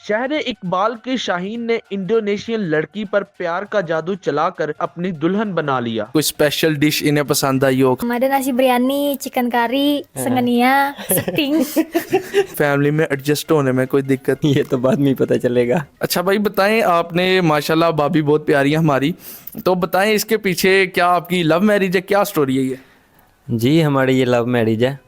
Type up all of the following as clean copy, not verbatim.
शहर इकबाल के शाहीन ने इंडोनेशियन लड़की पर प्यार का जादू चलाकर अपनी दुल्हन बना लिया। कोई स्पेशल डिश इन्हें पसंद आई हो? Ada nasi biryani, chicken curry, sengenia, seting. Family में एडजस्ट होने में कोई दिक्कत? ये तो बाद में ही पता चलेगा। अच्छा भाई बताएं, आपने माशाल्लाह भाभी बहुत प्यारी है हमारी, तो बताएं इसके पीछे क्या आपकी लव मैरिज है, क्या स्टोरी है ये? जी हमारी ये लव मैरिज है।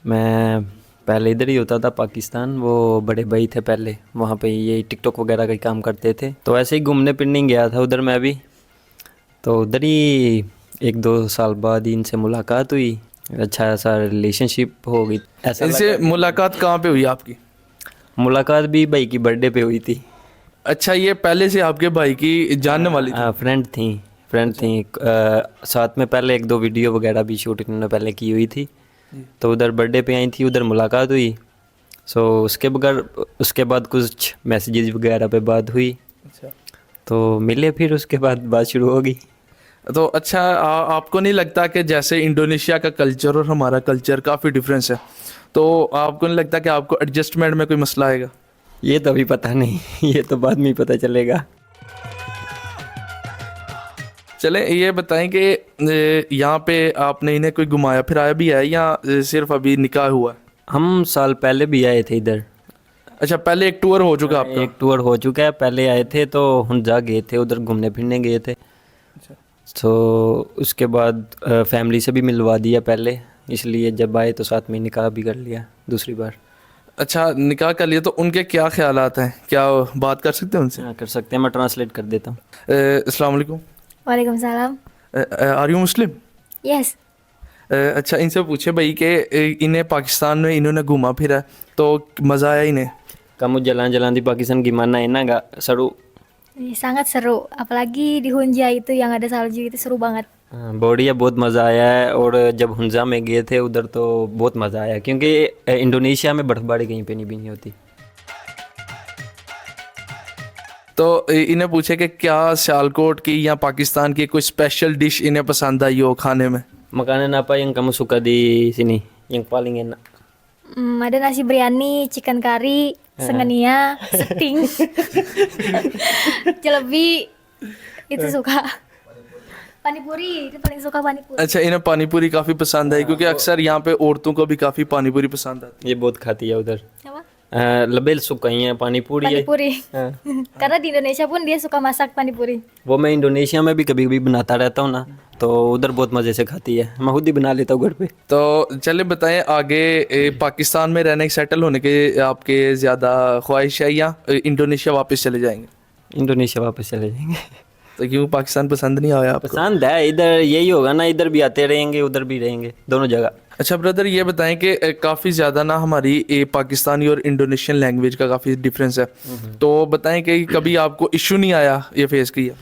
मैं पहले इधर ही होता था पाकिस्तान, वो बड़े भाई थे पहले वहाँ पे, ये टिकटॉक वगैरह का काम करते थे, तो ऐसे ही घूमने फिरने गया था उधर मैं भी। तो उधर ही 1-2 साल बाद ही इनसे मुलाकात हुई, अच्छा सा रिलेशनशिप हो गई। ऐसा इनसे मुलाकात कहाँ पे हुई आपकी? मुलाकात भी भाई की बर्थडे पे हुई थी। अच्छा, ये पहले से आपके भाई की जानने वाली थी? फ्रेंड थी साथ में। पहले 1-2 वीडियो वगैरह भी शूट इन्होंने पहले की हुई थी, तो उधर बर्थडे पे आई थी, उधर मुलाकात हुई। सो उसके बाद कुछ मैसेजेस वगैरह पे बात हुई। अच्छा, तो मिले, फिर उसके बाद बात शुरू हो गई। तो अच्छा आपको नहीं लगता कि जैसे इंडोनेशिया का कल्चर और हमारा कल्चर काफ़ी डिफरेंस है, तो आपको नहीं लगता कि आपको एडजस्टमेंट में कोई मसला आएगा? ये तो अभी पता नहीं, ये तो बाद में ही पता चलेगा। चलें ये बताएं कि यहाँ पे आपने इन्हें कोई घुमाया फिराया भी है या सिर्फ अभी निकाह हुआ है? हम साल पहले भी आए थे इधर। अच्छा, पहले एक टूर हो चुका आपका? एक टूर हो चुका है, पहले आए थे तो हम जा गए थे उधर, घूमने फिरने गए थे। तो उसके बाद फैमिली से भी मिलवा दिया पहले, इसलिए जब आए तो साथ में निकाह भी कर लिया दूसरी बार। अच्छा, निकाह कर लिया, तो उनके क्या ख्यालात हैं, क्या बात कर सकते हैं उनसे? हाँ कर सकते हैं, मैं ट्रांसलेट कर देता हूँ। अस्सलाम वालेकुम। Waalaikumsalam. Are you Muslim? Yes. अच्छा, इनसे पूछे भाई कि इन्हें पाकिस्तान में इन्होंने घूमा फिरा तो मज़ा आया इन्हें? Kamu jalan-jalan di Pakistan gimana, enak nggak? Seru? Sangat seru. Apalagi di Hunja itu yang ada salju itu seru banget. हाँ, बढ़िया, बहुत मज़ा आया है। और जब हुंजा में गए थे उधर तो बहुत मज़ा आया, क्योंकि इंडोनेशिया में बर्फ़बारी कहीं पे भी नहीं होती। तो इन्हें पूछे कि क्या सियालकोट की या पाकिस्तान की कोई स्पेशल डिश इन्हें पसंद आई हो खाने में? Makanan apa yang kamu suka di sini yang paling enak? Ada nasi biryani, chicken curry, sengenia, seting. Jalebi itu suka. Panipuri itu paling suka panipuri. अच्छा, इन्हें पानी पूरी काफ़ी पसंद आई, क्योंकि अक्सर यहाँ पे औरतों को भी काफ़ी पानी पूरी पसंद आती ये बहुत खाती है उधर। Apa? Lebih sukanya पानीपुरी है। Panipuri. हाँ। Karena di Indonesia pun dia suka masak panipuri. वो मैं इंडोनेशिया में भी कभी कभी बनाता रहता हूँ ना, तो उधर बहुत मज़े से खाती है। मैं खुद ही बना लेता हूँ घर पे। तो चले बताएं आगे, पाकिस्तान में रहने सेटल होने के आपके ज़्यादा ख्वाहिश है या इंडोनेशिया वापस चले जाएंगे? इंडोनेशिया वापस चले जाएंगे। तो क्यों, पाकिस्तान पसंद नहीं आया आपको? पसंद है, इधर यही होगा ना, इधर भी आते रहेंगे उधर भी रहेंगे, दोनों जगह। अच्छा ब्रदर, ये बताएं कि काफ़ी ज़्यादा ना हमारी पाकिस्तानी और इंडोनेशियन लैंग्वेज का काफ़ी डिफरेंस है, तो बताएं कि कभी आपको इशू नहीं आया ये फेस किया?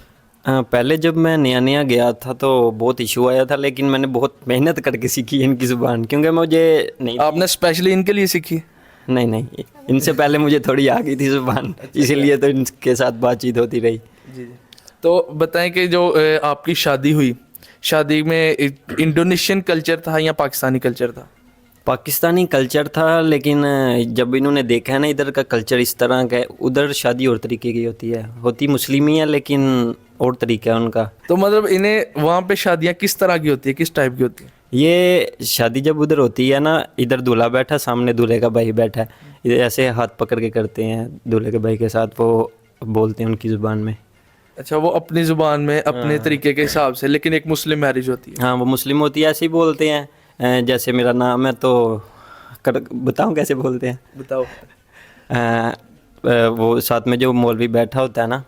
पहले जब मैं नया नया गया था तो बहुत इशू आया था, लेकिन मैंने बहुत मेहनत करके सीखी इनकी ज़ुबान, क्योंकि मुझे नहीं। आपने स्पेशली इनके लिए सीखी? नहीं, इनसे पहले मुझे थोड़ी आ गई थी ज़ुबान, इसीलिए तो इनके साथ बातचीत होती रही। जी। तो बताएं कि जो आपकी शादी हुई, शादी में इंडोनेशियन कल्चर था या पाकिस्तानी कल्चर था? पाकिस्तानी कल्चर था, लेकिन जब इन्होंने देखा है ना इधर का कल्चर इस तरह का है, उधर शादी और तरीके की होती मुस्लिम ही है, लेकिन और तरीका है उनका। तो मतलब इन्हें वहाँ पे शादियाँ किस तरह की होती है, किस टाइप की होती है? ये शादी जब उधर होती है ना, इधर दूल्हा बैठा, सामने दूल्हे का भाई बैठा है, इधर ऐसे हाथ पकड़ के करते हैं दूल्हे के भाई के साथ, वो बोलते हैं उनकी ज़ुबान में। अच्छा, वो अपनी ज़ुबान में अपने तरीके के हिसाब से, लेकिन एक मुस्लिम मैरिज होती है? हाँ, वो मुस्लिम होती है, ऐसे ही बोलते हैं। जैसे मेरा नाम है तो बताऊँ कैसे बोलते हैं? बताओ। वो साथ में जो मौलवी बैठा होता है ना,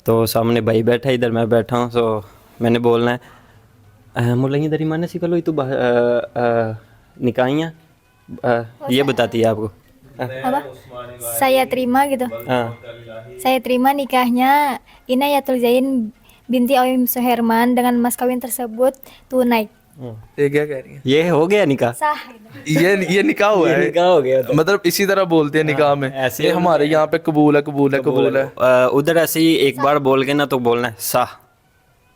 तो सामने भाई बैठा है, इधर मैं बैठा हूँ, तो मैंने बोलना है मुल्ला dari mana sih kalau itu nikahnya, ये बताती है आपको। Apa? Saya terima gitu. हाँ, Saya terima nikahnya Inayatul Zain binti Oim Suherman dengan mas kawin tersebut tunai. ये क्या कह रही है? ये हो गया निकाह। Sah. ये निकाह हुआ ये है? निकाह हो गया। मतलब इसी तरह बोलते हैं निकाह में? ऐसे ये हमारे यहाँ पे कबूल है, कबूल है, कबूल है। उधर ऐसे ही एक बार बोल के ना तो बोलना है साह।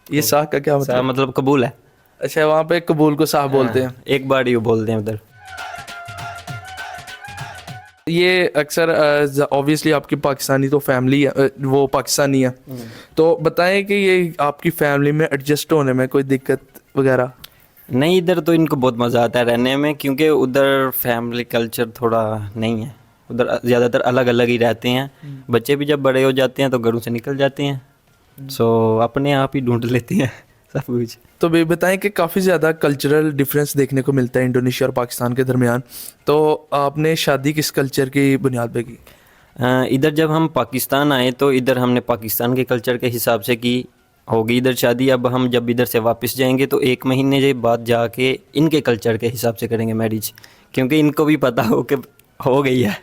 ये साह का क्या साह मतलब? मतलब कबूल है। अच्छा, वहाँ पे कबूल को साह बोलते हैं। एक बार ही बोलते हैं उधर। ये अक्सर ऑब्वियसली आपकी पाकिस्तानी तो फैमिली है, वो पाकिस्तानी है, तो बताएं कि ये आपकी फैमिली में एडजस्ट होने में कोई दिक्कत वगैरह? नहीं, इधर तो इनको बहुत मज़ा आता है रहने में, क्योंकि उधर फैमिली कल्चर थोड़ा नहीं है। उधर ज़्यादातर अलग अलग ही रहते हैं। बच्चे भी जब बड़े हो जाते हैं तो घरों से निकल जाते हैं, सो अपने आप ही ढूंढ लेते हैं सब कुछ। तो भी बताएं कि काफ़ी ज़्यादा कल्चरल डिफरेंस देखने को मिलता है इंडोनेशिया और पाकिस्तान के दरमियान, तो आपने शादी किस कल्चर की बुनियाद पे की? इधर जब हम पाकिस्तान आए तो इधर हमने पाकिस्तान के कल्चर के हिसाब से की, होगी इधर शादी। अब हम जब इधर से वापस जाएंगे तो 1 महीने के बाद जाके इनके कल्चर के हिसाब से करेंगे मैरिज, क्योंकि इनको भी पता हो कि हो गई है।